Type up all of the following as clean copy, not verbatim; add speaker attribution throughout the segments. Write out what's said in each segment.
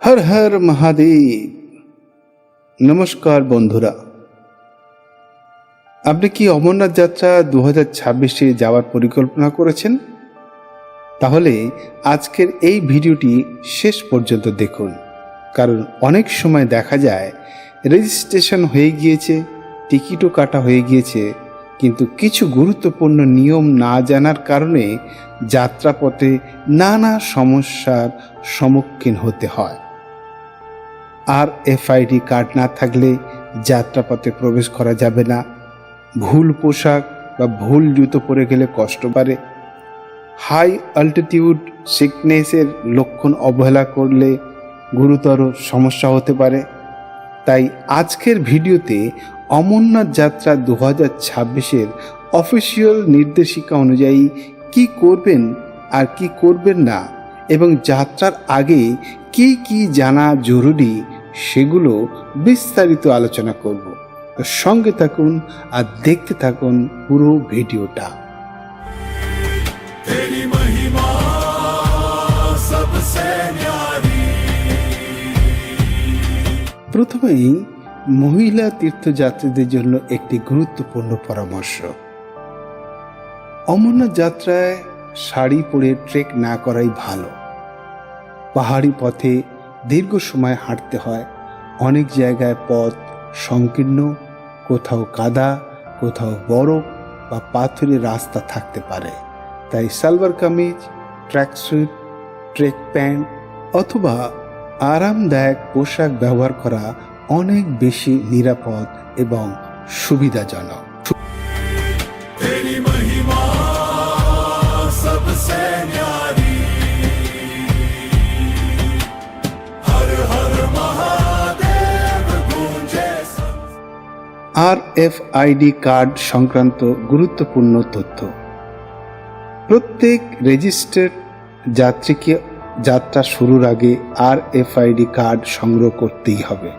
Speaker 1: হর হর মহাদেব। নমস্কার বন্ধুরা, আপনি কি অমরনাথ যাত্রা 2026-এ যাওয়ার পরিকল্পনা করেছেন? তাহলে আজকের এই ভিডিওটি শেষ পর্যন্ত দেখুন, কারণ অনেক সময় দেখা যায় রেজিস্ট্রেশন হয়ে গিয়েছে, টিকিটও কাটা হয়ে গিয়েছে, কিন্তু কিছু গুরুত্বপূর্ণ নিয়ম না জানার কারণে যাত্রাপথে নানা সমস্যার সম্মুখীন হতে হয়। RFID কার্ড না থাকলে যাত্রাপথে প্রবেশ করা যাবে না। ভুল পোশাক বা ভুল জুতো পরে গেলে কষ্ট বাড়ে। হাই অল্টিটিউড সিকনেসের লক্ষণ অবহেলা করলে গুরুতর সমস্যা হতে পারে। তাই আজকের ভিডিওতে অমরনাথ যাত্রা 2026-এর অফিসিয়াল নির্দেশিকা অনুযায়ী কি করবেন আর কি করবেন না, এবং যাত্রার আগে কি কি জানা জরুরি সেগুলো বিস্তারিত আলোচনা করব। তো সঙ্গে থাকুন আর দেখতে থাকুন পুরো ভিডিওটা। প্রথমেই মহিলা তীর্থযাত্রীদের জন্য একটি গুরুত্বপূর্ণ পরামর্শ। অমরনাথ যাত্রায় শাড়ি পরে ট্রেক না করাই ভালো। পাহাড়ি পথে দীর্ঘ সময় হাঁটতে হয়। অনেক জায়গায় পথ সংকীর্ণ, কোথাও কাদা, কোথাও বরফ বা পাথরের রাস্তা থাকতে পারে। তাই salwar kameez, tracksuit, trek pant অথবা আরামদায়ক পোশাক ব্যবহার করা অনেক বেশি নিরাপদ এবং সুবিধাজনক। RFID কার্ড সংক্রান্ত গুরুত্বপূর্ণ তথ্য। প্রত্যেক রেজিস্টার্ড যাত্রীকে যাত্রা শুরুর আগে RFID কার্ড সংগ্রহ করতেই হবে।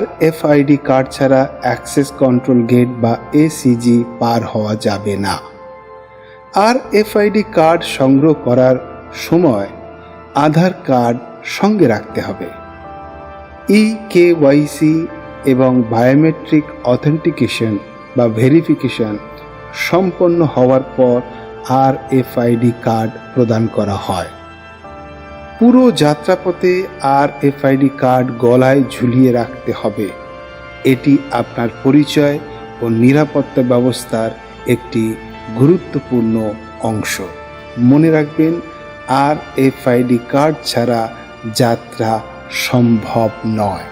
Speaker 1: RFID কার্ড ছাড়া অ্যাক্সেস কন্ট্রোল গেট বা ACG পার হওয়া যাবে না। RFID কার্ড সংগ্রহ করার সময় আধার কার্ড সঙ্গে রাখতে হবে। EKYC এবং বায়োমেট্রিক অথেন্টিকেশন বা ভেরিফিকেশন সম্পন্ন হওয়ার পর RFID কার্ড প্রদান করা হয়। পুরো যাত্রাপথে RFID কার্ড গলায় ঝুলিয়ে রাখতে হবে। এটি আপনার পরিচয় ও নিরাপত্তা ব্যবস্থার একটি গুরুত্বপূর্ণ অংশ। মনে রাখবেন, RFID কার্ড ছাড়া যাত্রা সম্ভব নয়।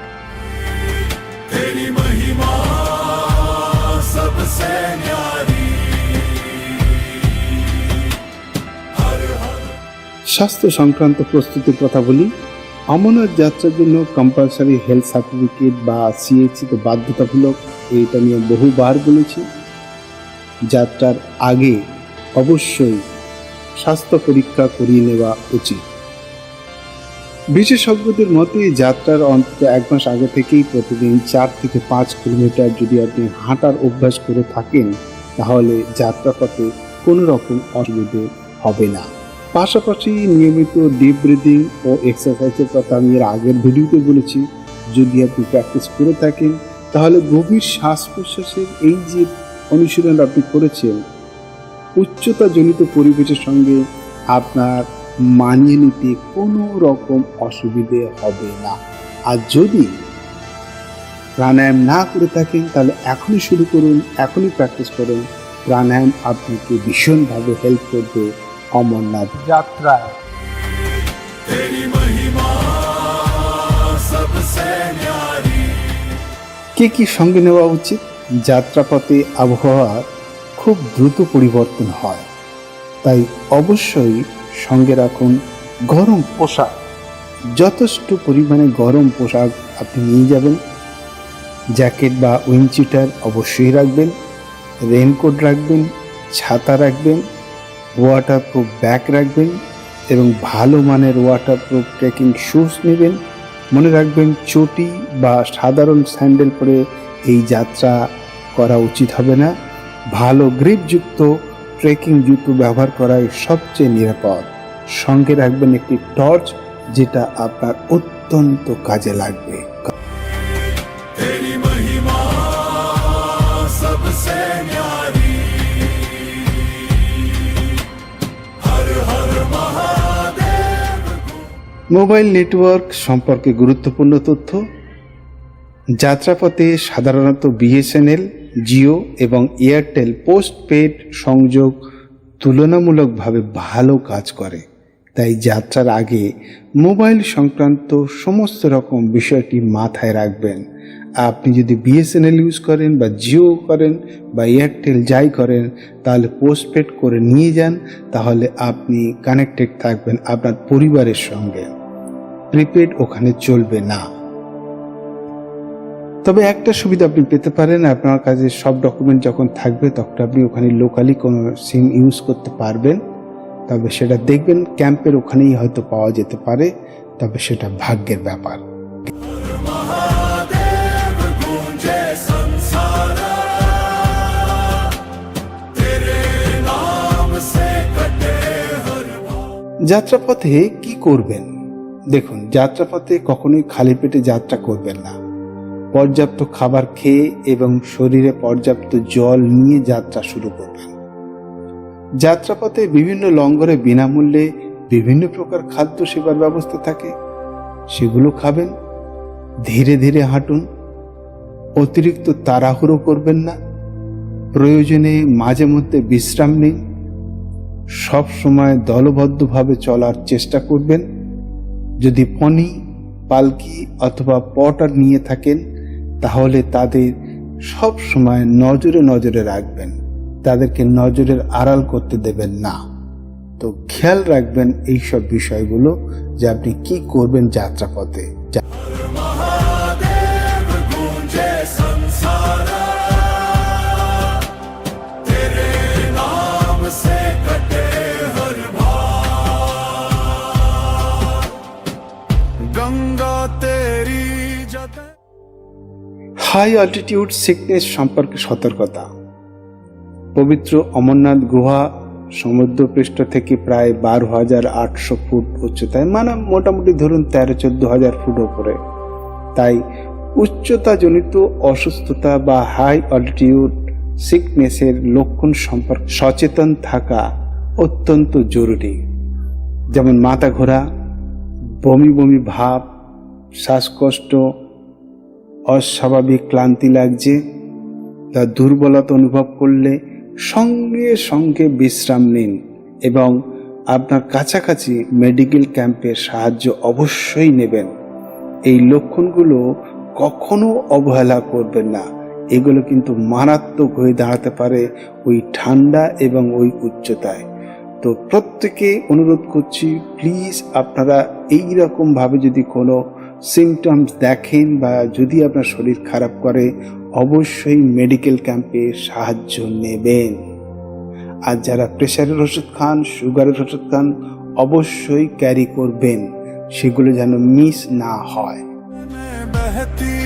Speaker 1: স্বাস্থ্য সংক্রান্ত প্রস্তুতির কথা বলি। অমরনাথ যাত্রার জন্য কম্পালসারি হেলথ সার্টিফিকেট বা CHC তো বাধ্যতামূলক, এটা নিয়ে বহুবার বলেছি। যাত্রার আগে অবশ্যই স্বাস্থ্য পরীক্ষা করিয়ে নেওয়া উচিত। বিশেষজ্ঞদের মতে যাত্রার অন্তত 1 মাস আগে থেকেই প্রতিদিন 4 থেকে 5 কিলোমিটার যদি আপনি হাঁটার অভ্যাস করে থাকেন, তাহলে যাত্রাপথে কোনো রকম অসুবিধে হবে না। পাশাপাশি নিয়মিত ডিপ ব্রিদিং ও এক্সারসাইজের কথা আমি এর আগের ভিডিওতে বলেছি। যদি আপনি প্র্যাকটিস করে থাকেন, তাহলে গভীর শ্বাস প্রশ্বাসের এই যে অনুশীলন আপনি করেছেন, উচ্চতাজনিত পরিবেশের সঙ্গে আপনার মানিয়ে নিতে কোনো রকম অসুবিধে হবে না। আর যদি প্রাণায়াম না করে থাকেন, তাহলে এখনই শুরু করুন, এখনই প্র্যাকটিস করুন। প্রাণায়াম আপনাকে ভীষণভাবে হেল্প করবে অমরনাথ যাত্রায়। কি কি সঙ্গে নেওয়া উচিত? যাত্রাপথে আবহাওয়ার খুব দ্রুত পরিবর্তন হয়, তাই অবশ্যই সঙ্গে রাখুন গরম পোশাক। যথেষ্ট পরিমাণে গরম পোশাক আপনি নিয়ে যাবেন। জ্যাকেট বা উইন্ডচিটার অবশ্যই রাখবেন, রেনকোট রাখবেন, ছাতা রাখবেন, ওয়াটারপ্রুফ ব্যাগ রাখবেন এবং ভালো মানের ওয়াটারপ্রুফ ট্রেকিং শুজ নেবেন। মনে রাখবেন, চটি বা সাধারণ স্যান্ডেল পরে এই যাত্রা করা উচিত হবে না। ভালো গ্রিপযুক্ত ট্রেকিং জুতো ব্যবহার করাই সবচেয়ে নিরাপদ। সঙ্গে রাখবেন একটি টর্চ, যেটা আপনার অত্যন্ত কাজে লাগবে।
Speaker 2: तेरी महिमा सबसे न्यारी, हर हर महादेव।
Speaker 1: মোবাইল নেটওয়ার্ক সম্পর্কে গুরুত্বপূর্ণ তথ্য। যাত্রাপথে সাধারণত বিএসএনএল, জিও এবং এয়ারটেল পোস্টপেড সংযোগ তুলনামূলকভাবে ভালো কাজ করে। তাই যাত্রার আগে মোবাইল সংক্রান্ত সমস্ত রকম বিষয়টি মাথায় রাখবেন। আপনি যদি বিএসএনএল ইউজ করেন বা জিও করেন বা এয়ারটেল যাই করেন, তাহলে পোস্টপেড করে নিয়ে যান, তাহলে আপনি কানেক্টেড থাকবেন আপনার পরিবারের সঙ্গে। প্রিপেড ওখানে চলবে না। তবে একটা সুবিধা আপনি পেতে পারেন, আপনার কাছে সব ডকুমেন্ট যখন থাকবে তখন আপনি ওখানে লোকালি কোনো সিম ইউজ করতে পারবেন। তবে সেটা দেখবেন ক্যাম্পের ওখানেই হয়তো পাওয়া যেতে পারে, তবে সেটা ভাগ্যের ব্যাপার।
Speaker 2: महादेव गूंजे संसारा, तेरे नाम से कटे हर भाव।
Speaker 1: যাত্রাপথে কি করবেন? দেখুন, যাত্রাপথে কখনোই খালি পেটে যাত্রা করবেন না। পর্যাপ্ত খাবার খেয়ে এবং শরীরে পর্যাপ্ত জল নিয়ে যাত্রা শুরু করবেন। যাত্রাপথে বিভিন্ন লঙ্গরে বিনামূল্যে বিভিন্ন প্রকার খাদ্য সেবার ব্যবস্থা থাকে, সেগুলো খাবেন। ধীরে ধীরে হাঁটুন, অতিরিক্ত তাড়াহুড়ো করবেন না। প্রয়োজনে মাঝে মধ্যে বিশ্রাম নিন। সব সময় দলবদ্ধভাবে চলার চেষ্টা করবেন। যদি পনি, পালকি অথবা পটার নিয়ে থাকেন, তাহলে তাদের সব সময় নজরে নজরে রাখবেন, তাদেরকে নজরের আড়াল করতে দেবেন না। তো খেয়াল রাখবেন এইসব বিষয়গুলো যে আপনি কি করবেন যাত্রাপথে।
Speaker 2: महादेव गूंजे संसारा, तेरे नाम से कटे हर भाव। गंगा तेरी जगह।
Speaker 1: হাই অল্টিটিউড সিকনেস সম্পর্কে সতর্কতা। পবিত্র অমরনাথ গুহা সমুদ্রপৃষ্ঠ থেকে প্রায় 12,800 ফুট উচ্চতায়, মানে মোটামুটি ধরুন 13-14,000 ফুট ওপরে। তাই উচ্চতাজনিত অসুস্থতা বা হাই অল্টিটিউড সিকনেসের লক্ষণ সম্পর্কে সচেতন থাকা অত্যন্ত জরুরি। যেমন মাথা ঘোরা, বমি বমি ভাব, শ্বাসকষ্ট, অস্বাভাবিক ক্লান্তি লাগছে, তা দুর্বলতা অনুভব করলে সঙ্গে সঙ্গে বিশ্রাম নিন এবং আপনার কাছাকাছি মেডিকেল ক্যাম্পের সাহায্য অবশ্যই নেবেন। এই লক্ষণগুলো কখনো অবহেলা করবেন না, এগুলো কিন্তু মারাত্মক হয়ে দাঁড়াতে পারে ওই ঠান্ডা এবং ওই উচ্চতায়। তো প্রত্যেকে অনুরোধ করছি, প্লিজ আপনারা এইরকমভাবে যদি কোনো সিমটমস দেখেন বা যদি আপনার শরীর খারাপ করে, অবশ্যই মেডিকেল ক্যাম্পে সাহায্য নেবেন। আর যারা প্রেশারের ওষুধ খান, সুগারের ওষুধ খান, অবশ্যই ক্যারি করবেন, সেগুলো যেন মিস না হয়।
Speaker 2: बहती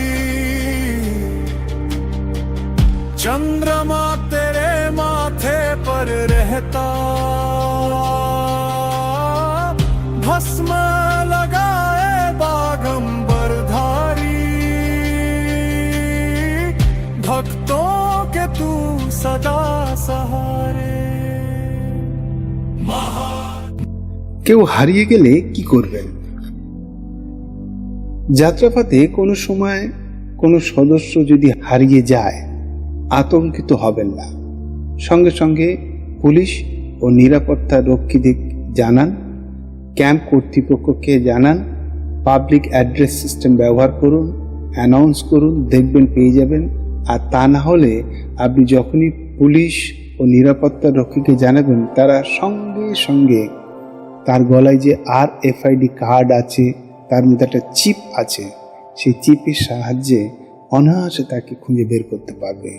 Speaker 2: चंद्रमा तेरे माथे पर रहता, भस्म लगाए बागंबर धारी, भक्तों के तू सदा सहारे।
Speaker 1: কেউ হারিয়ে গেলে কি করবেন? যাত্রাপথে কোনো সময় কোনো সদস্য যদি হারিয়ে যায়, আতঙ্কিত হবেন না। সঙ্গে সঙ্গে পুলিশ ও নিরাপত্তা রক্ষীদের জানান, ক্যাম্প কর্তৃপক্ষকে জানান, পাবলিক অ্যাড্রেস সিস্টেম ব্যবহার করুন, অ্যানাউন্স করুন, দেখবেন পেয়ে যাবেন। আর তা না হলে আপনি যখনই পুলিশ ও নিরাপত্তা রক্ষীকে জানাবেন, তারা সঙ্গে সঙ্গে তার গলায় যে RFID কার্ড আছে, তার মধ্যে একটা চিপ আছে, সেই চিপের সাহায্যে অনায়াসে তাকে খুঁজে বের করতে পারবে।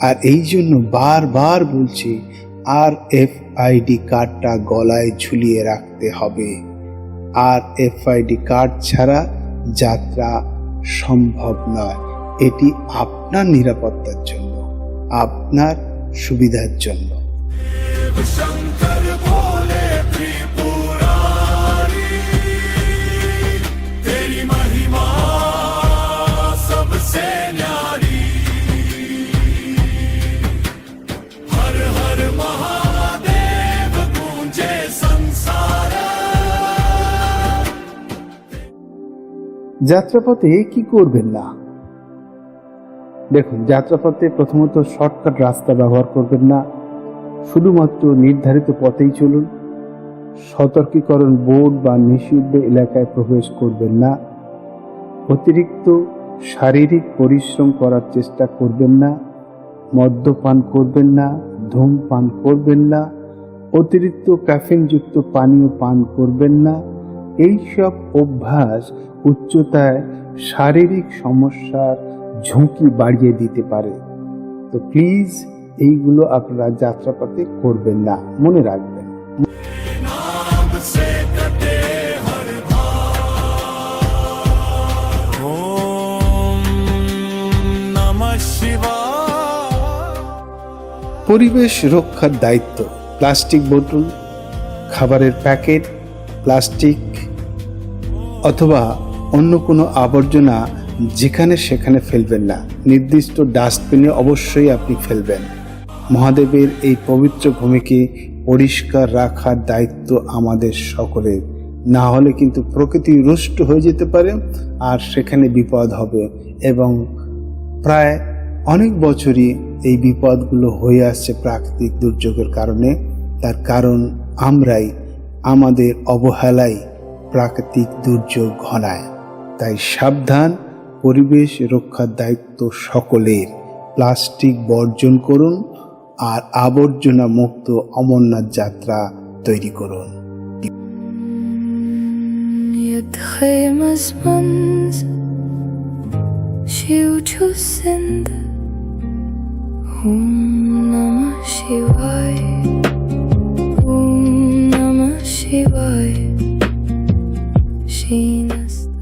Speaker 1: আর এই জন্য বারবার বলছি, RFID কার্ডটা গলায় ঝুলিয়ে রাখতে হবে। RFID কার্ড ছাড়া যাত্রা সম্ভব নয়। এটি আপনার নিরাপত্তার জন্য, আপনার সুবিধার জন্য।
Speaker 2: शंकर भोले त्रिपुरारी, तेरी महिमा
Speaker 1: যাত্রাপথে কি করবেন না? দেখুন, যাত্রাপথে প্রথমত শর্টকাট রাস্তা ব্যবহার করবেন না, শুধুমাত্র নির্ধারিত পথেই চলুন। সতর্কীকরণ বোর্ড বা নিষিদ্ধ এলাকায় প্রবেশ করবেন না। অতিরিক্ত শারীরিক পরিশ্রম করার চেষ্টা করবেন না। মদ্যপান করবেন না, ধূমপান করবেন না, অতিরিক্ত ক্যাফিনযুক্ত পানীয় পান করবেন না। এইসব অভ্যাস উচ্চতায় শারীরিক সমস্যার ঝুঁকি বাড়িয়ে দিতে পারে। তো প্লিজ এইগুলো আপনারা যাত্রাপথে করবেন না, মনে রাখবেন।
Speaker 2: नाम से कटे हर भार। ओम नमः शिवाय।
Speaker 1: পরিবেশ রক্ষার দায়িত্ব। প্লাস্টিক বোতল, খাবারের প্যাকেট, প্লাস্টিক অথবা অন্য কোনো আবর্জনা যেখানে সেখানে ফেলবেন না। নির্দিষ্ট ডাস্টবিনে অবশ্যই আপনি ফেলবেন। মহাদেবের এই পবিত্র ভূমিকে পরিষ্কার রাখার দায়িত্ব আমাদের সকলের। না হলে কিন্তু প্রকৃতি রুষ্ট হয়ে যেতে পারে আর সেখানে বিপদ হবে, এবং প্রায় অনেক বছরই এই বিপদগুলো হয়ে আসছে প্রাকৃতিক দুর্যোগের কারণে। তার কারণ আমরাই আমাদের অবহেলায় প্রাকৃতিক দুর্যোগ ঘনায়। তাই সাবধান, পরিবেশ রক্ষার দায়িত্ব সকলের। প্লাস্টিক বর্জন করুন আর আবর্জনা মুক্ত অমরনাথ যাত্রা তৈরি করুন।
Speaker 3: Om Namah Shivaya. Om Namah Shivaya.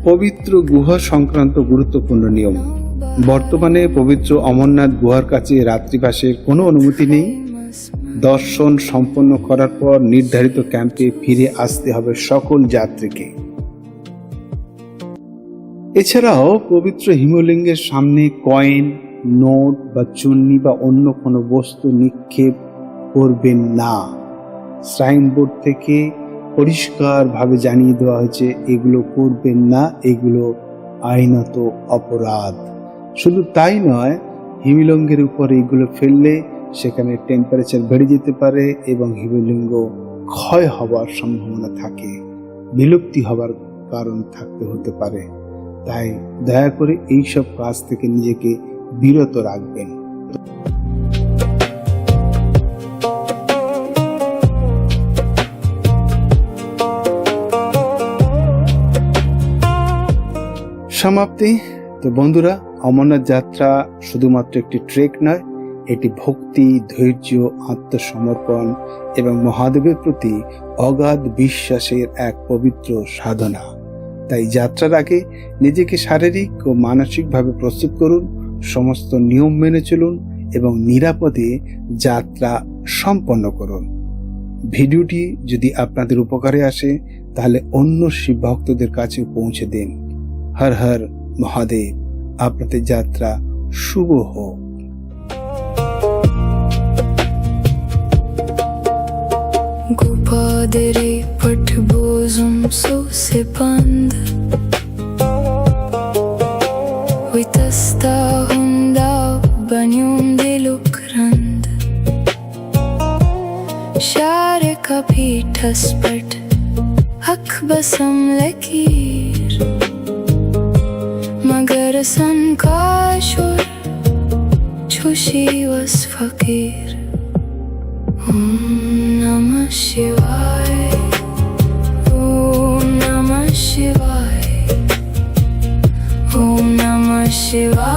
Speaker 1: পবিত্র গুহা সংক্রান্ত গুরুত্বপূর্ণ নিয়ম। বর্তমানে পবিত্র অমরনাথ গুহার কাছে রাত্রিবাসের কোনো অনুমতি নেই। দর্শন সম্পন্ন করার পর নির্ধারিত ক্যাম্পে ফিরে আসতে হবে সকল যাত্রীকে। এছাড়াও পবিত্র হিমলিঙ্গের সামনে কয়েন, নোট বা চুন্নি বা অন্য কোনো বস্তু নিক্ষেপ করবেন না। শ্রাইন বোর্ড থেকে পরিষ্কারভাবে জানিয়ে দেওয়া হয়েছে এগুলো করবেন না, এগুলো আইনত অপরাধ। শুধু তাই নয়, হিমলিঙ্গের উপর এগুলো ফেললে সেখানে টেম্পারেচার বেড়ে যেতে পারে এবং হিমলিঙ্গ ক্ষয় হওয়ার সম্ভাবনা থাকে, বিলুপ্তি হবার কারণ থাকতে হতে পারে। তাই দয়া করে এইসব কাজ থেকে নিজেকে বিরত রাখবেন। সমাপ্তি। তো বন্ধুরা, অমরনাথ যাত্রা শুধুমাত্র একটি ট্রেক নয়, এটি ভক্তি, ধৈর্য, আত্মসমর্পণ এবং মহাদেবের প্রতি অগাধ বিশ্বাসের এক পবিত্র সাধনা। তাই যাত্রার আগে নিজেকে শারীরিক ও মানসিকভাবে প্রস্তুত করুন, সমস্ত নিয়ম মেনে চলুন এবং নিরাপদে যাত্রা সম্পন্ন করুন। ভিডিওটি যদি আপনাদের উপকারে আসে তাহলে অন্য শিব ভক্তদের কাছে পৌঁছে দিন। হর হর মহাদেব। আপনাদের যাত্রা শুভ হোক।
Speaker 3: Gupadere patbozum se pand Vitasta hunda banyum dilukrand Share kapitas pat akbasam lakir Magar sankashur chushi was fakir Om Namah Shivaya. Om Namah Shivaya. Om Namah Shivaya.